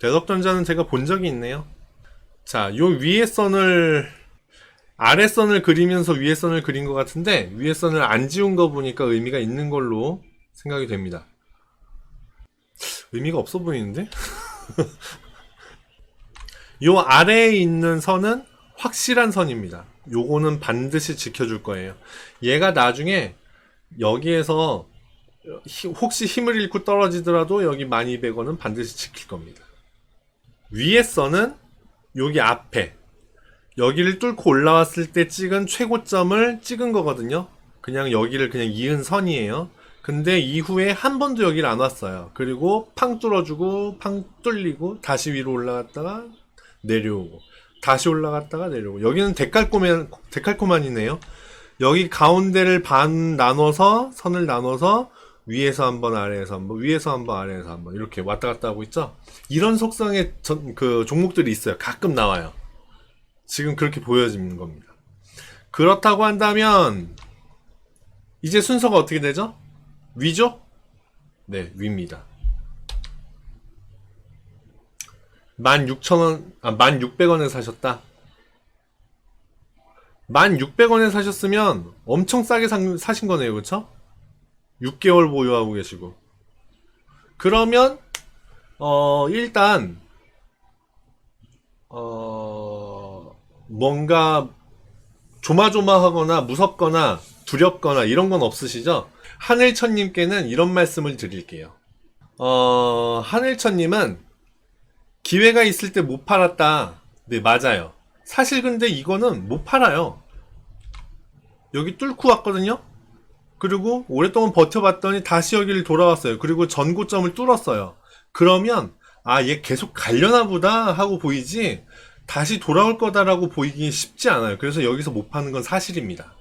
대덕전자는 제가 본 적이 있네요. 자, 요 위에 선을 아래 선을 그리면서 위에 선을 그린 것 같은데 위에 선을 안 지운 거 보니까 의미가 있는 걸로 생각이 됩니다. 의미가 없어 보이는데? 요 아래에 있는 선은 확실한 선입니다. 요거는 반드시 지켜줄 거예요. 얘가 나중에 여기에서 혹시 힘을 잃고 떨어지더라도 여기 1200원은 반드시 지킬 겁니다. 위에 선은 여기 앞에 여기를 뚫고 올라왔을 때 찍은 최고점을 찍은 거거든요. 그냥 여기를 그냥 이은 선이에요. 근데 이후에 한 번도 여기를 안 왔어요. 그리고 팡 뚫어주고 팡 뚫리고 다시 위로 올라갔다가 내려오고 다시 올라갔다가 내려오고. 여기는 데칼코만이네요. 여기 가운데를 반 나눠서 선을 나눠서 위에서 한번 아래에서 한번 위에서 한번 아래에서 한번 이렇게 왔다 갔다 하고 있죠. 이런 속성의 그 종목들이 있어요. 가끔 나와요. 지금 그렇게 보여지는 겁니다. 그렇다고 한다면 이제 순서가 어떻게 되죠? 위죠? 네, 위입니다. 16,000원, 1600원에 사셨다. 1600원에 사셨으면 엄청 싸게 사신 거네요, 그쵸? 6개월 보유하고 계시고. 그러면, 일단, 뭔가 조마조마하거나 무섭거나 두렵거나 이런 건 없으시죠? 하늘천님께는 이런 말씀을 드릴게요. 하늘천님은 기회가 있을 때 못 팔았다. 네, 맞아요. 사실 근데 이거는 못 팔아요. 여기 뚫고 왔거든요? 그리고 오랫동안 버텨봤더니 다시 여기를 돌아왔어요. 그리고 전고점을 뚫었어요. 그러면, 아, 얘 계속 가려나 보다 하고 보이지, 다시 돌아올 거다라고 보이기 쉽지 않아요. 그래서 여기서 못 파는 건 사실입니다.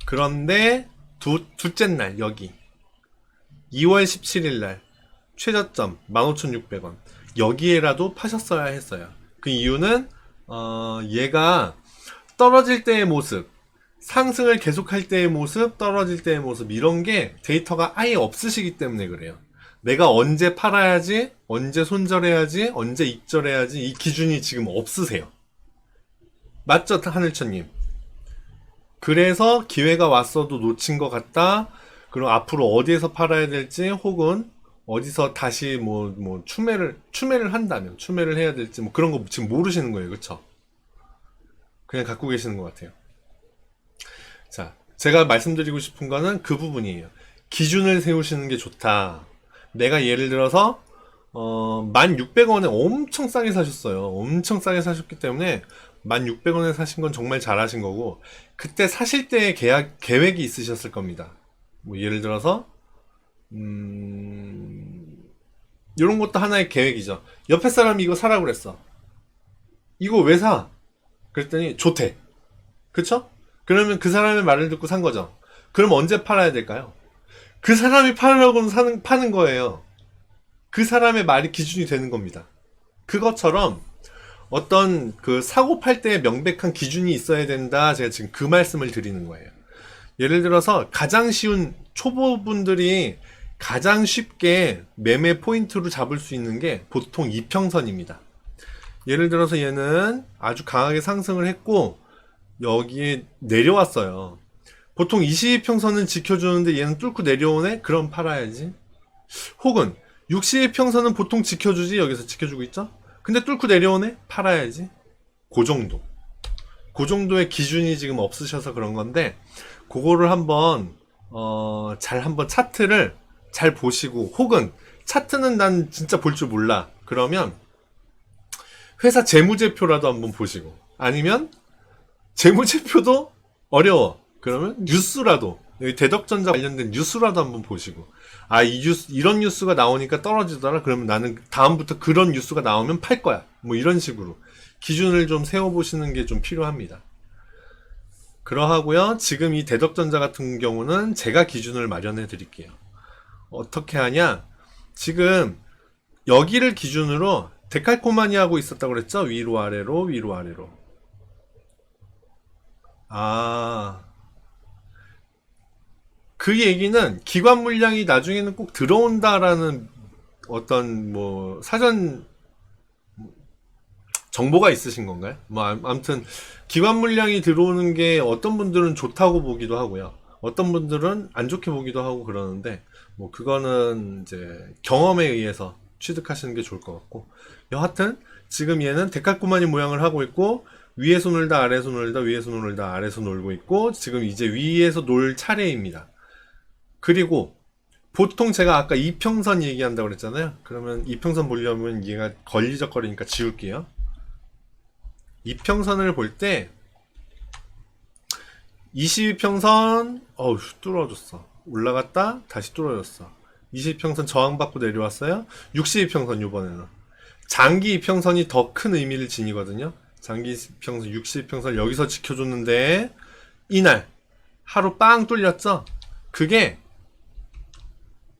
그런데, 둘째 날, 여기. 2월 17일 날, 최저점 15,600원. 여기에라도 파셨어야 했어요. 그 이유는 얘가 떨어질 때의 모습, 상승을 계속할 때의 모습, 떨어질 때의 모습 이런 게 데이터가 아예 없으시기 때문에 그래요. 내가 언제 팔아야지, 언제 손절해야지, 언제 입절해야지 이 기준이 지금 없으세요. 맞죠, 하늘천님? 그래서 기회가 왔어도 놓친 것 같다. 그럼 앞으로 어디에서 팔아야 될지 혹은 어디서 다시 추매를 한다면 추매를 해야 될지 뭐 그런 거 지금 모르시는 거예요. 그쵸? 그냥 갖고 계시는 것 같아요. 자, 제가 말씀드리고 싶은 거는 그 부분이에요. 기준을 세우시는 게 좋다. 내가 예를 들어서 1600원에 엄청 싸게 사셨어요. 엄청 싸게 사셨기 때문에 1600원에 사신 건 정말 잘하신 거고, 그때 사실 때의 계획이 있으셨을 겁니다. 뭐 예를 들어서 이런 것도 하나의 계획이죠. 옆에 사람이 이거 사라고 그랬어. 이거 왜 사? 그랬더니 좋대. 그쵸? 그러면 그 사람의 말을 듣고 산 거죠. 그럼 언제 팔아야 될까요? 그 사람이 팔으려고 파는 거예요. 그 사람의 말이 기준이 되는 겁니다. 그것처럼 어떤 그 사고 팔 때의 명백한 기준이 있어야 된다. 제가 지금 그 말씀을 드리는 거예요. 예를 들어서 가장 쉬운 초보분들이 가장 쉽게 매매 포인트로 잡을 수 있는 게 보통 이평선입니다. 예를 들어서 얘는 아주 강하게 상승을 했고 여기에 내려왔어요. 보통 22평선은 지켜주는데 얘는 뚫고 내려오네? 그럼 팔아야지. 혹은 62평선은 보통 지켜주지. 여기서 지켜주고 있죠? 근데 뚫고 내려오네? 팔아야지. 그 정도. 그 정도의 기준이 지금 없으셔서 그런 건데, 그거를 한번 한번 차트를 잘 보시고, 혹은 차트는 난 진짜 볼 줄 몰라. 그러면 회사 재무제표라도 한번 보시고, 아니면 재무제표도 어려워. 그러면 뉴스라도, 여기 대덕전자 관련된 뉴스라도 한번 보시고, 아, 이런 뉴스가 나오니까 떨어지더라. 그러면 나는 다음부터 그런 뉴스가 나오면 팔 거야. 뭐 이런 식으로 기준을 좀 세워보시는 게 좀 필요합니다. 그러하고요. 지금 이 대덕전자 같은 경우는 제가 기준을 마련해 드릴게요. 어떻게 하냐? 지금 여기를 기준으로 데칼코마니 하고 있었다고 그랬죠? 위로 아래로 위로 아래로. 아, 그 얘기는 기관 물량이 나중에는 꼭 들어온다라는 어떤 뭐 사전 정보가 있으신 건가요? 뭐 아무튼 기관 물량이 들어오는 게 어떤 분들은 좋다고 보기도 하고요. 어떤 분들은 안 좋게 보기도 하고 그러는데 뭐 그거는 이제 경험에 의해서 취득하시는 게 좋을 것 같고, 여하튼 지금 얘는 데칼코마니 모양을 하고 있고 위에서 놀다 아래에서 놀다 위에서 놀다 아래에서 놀고 있고 지금 이제 위에서 놀 차례입니다. 그리고 보통 제가 아까 이평선 얘기한다고 그랬잖아요. 그러면 이평선 보려면 얘가 걸리적거리니까 지울게요. 이평선을 볼 때 22평선 뚫어졌어. 올라갔다 다시 뚫어졌어. 22평선 저항받고 내려왔어요. 62평선 이번에는 장기 이평선이 더 큰 의미를 지니거든요. 장기 이평선 62평선 여기서 지켜줬는데 이날 하루 빵 뚫렸죠. 그게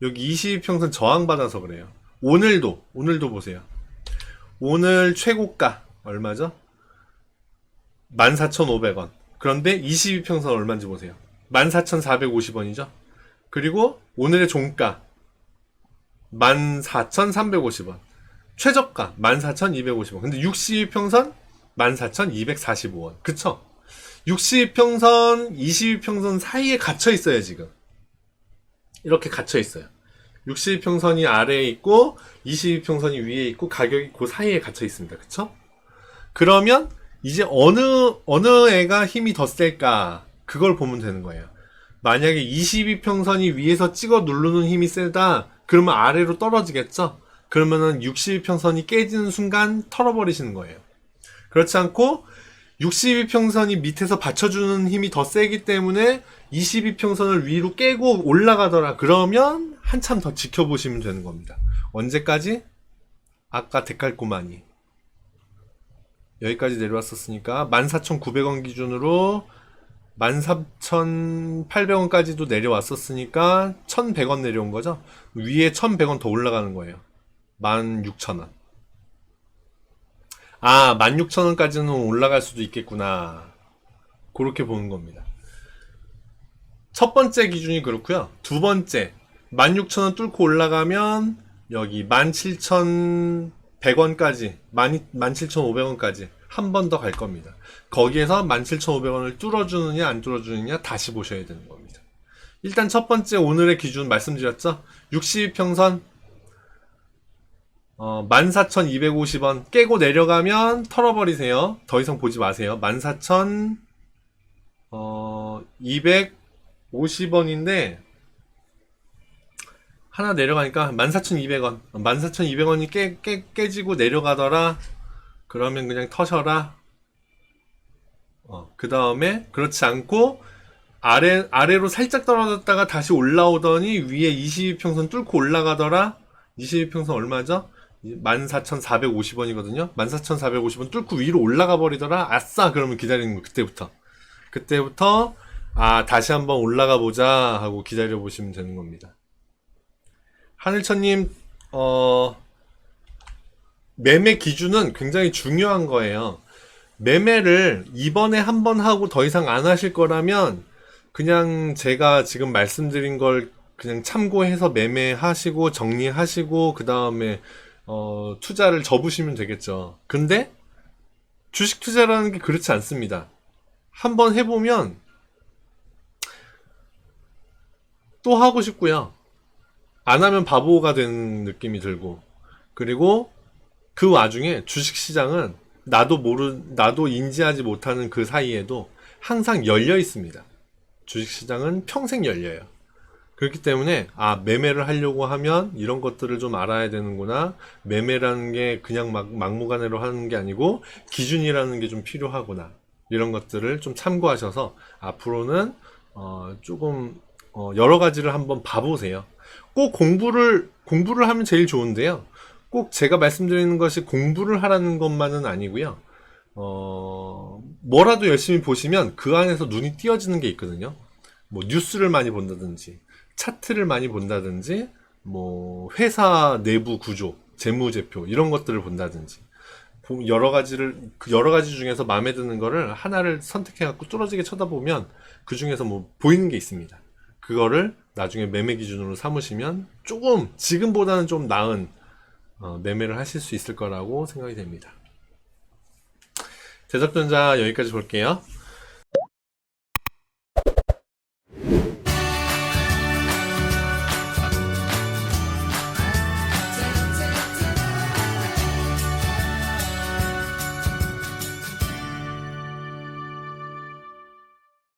여기 22평선 저항받아서 그래요. 오늘도 보세요. 오늘 최고가 얼마죠? 14,500원. 그런데 22평선 얼마인지 보세요. 14,450원이죠. 그리고 오늘의 종가 14,350원. 최저가 14,250원. 근데 62평선 14,245원. 그쵸? 62평선, 22평선 사이에 갇혀 있어요, 지금. 이렇게 갇혀 있어요. 62평선이 아래에 있고 22평선이 위에 있고 가격이 그 사이에 갇혀 있습니다. 그쵸? 그러면 이제 어느 애가 힘이 더 셀까? 그걸 보면 되는 거예요. 만약에 22평선이 위에서 찍어 누르는 힘이 세다, 그러면 아래로 떨어지겠죠? 그러면은 62평선이 깨지는 순간 털어버리시는 거예요. 그렇지 않고 62평선이 밑에서 받쳐주는 힘이 더 세기 때문에 22평선을 위로 깨고 올라가더라. 그러면 한참 더 지켜보시면 되는 겁니다. 언제까지? 아까 데칼코마니 여기까지 내려왔었으니까 14,900원 기준으로 13,800원까지도 내려왔었으니까 1,100원 내려온 거죠. 위에 1,100원 더 올라가는 거예요. 16,000원. 16,000원까지는 올라갈 수도 있겠구나. 그렇게 보는 겁니다. 첫 번째 기준이 그렇고요. 두 번째 16,000원 뚫고 올라가면 여기 17,100원까지 17,500원까지 한 번 더 갈 겁니다. 거기에서 17,500원을 뚫어주느냐 안 뚫어주느냐 다시 보셔야 되는 겁니다. 일단 첫 번째 오늘의 기준 말씀드렸죠. 62평선 14,250원 깨고 내려가면 털어버리세요. 더 이상 보지 마세요. 14,250원인데 하나 내려가니까 14,200원 14,200원이 깨지고 내려가더라. 그러면 그냥 터셔라. 그 다음에 그렇지 않고 아래로 살짝 떨어졌다가 다시 올라오더니 위에 22평선 뚫고 올라가더라. 22평선 얼마죠? 14,450원이거든요. 14,450원 뚫고 위로 올라가 버리더라. 아싸! 그러면 기다리는 거 그때부터 다시 한번 올라가 보자 하고 기다려 보시면 되는 겁니다. 하늘천님 매매 기준은 굉장히 중요한 거예요. 매매를 이번에 한 번 하고 더 이상 안 하실 거라면 그냥 제가 지금 말씀드린 걸 그냥 참고해서 매매하시고 정리하시고 그 다음에 투자를 접으시면 되겠죠. 근데 주식 투자라는 게 그렇지 않습니다. 한번 해보면 또 하고 싶고요. 안 하면 바보가 되는 느낌이 들고, 그리고 그 와중에 주식시장은 나도 인지하지 못하는 그 사이에도 항상 열려 있습니다. 주식시장은 평생 열려요. 그렇기 때문에 매매를 하려고 하면 이런 것들을 좀 알아야 되는구나. 매매라는 게 그냥 막무가내로 하는 게 아니고 기준이라는 게 좀 필요하구나. 이런 것들을 좀 참고하셔서 앞으로는 조금 여러 가지를 한번 봐보세요. 꼭 공부를 하면 제일 좋은데요. 꼭 제가 말씀드리는 것이 공부를 하라는 것만은 아니고요. 뭐라도 열심히 보시면 그 안에서 눈이 띄어지는 게 있거든요. 뭐 뉴스를 많이 본다든지 차트를 많이 본다든지 뭐 회사 내부 구조, 재무제표 이런 것들을 본다든지 여러 가지 중에서 마음에 드는 거를 하나를 선택해 갖고 뚫어지게 쳐다보면 그 중에서 뭐 보이는 게 있습니다. 그거를 나중에 매매 기준으로 삼으시면 조금 지금보다는 좀 나은 매매를 하실 수 있을 거라고 생각이 됩니다. 대답전자 여기까지 볼게요.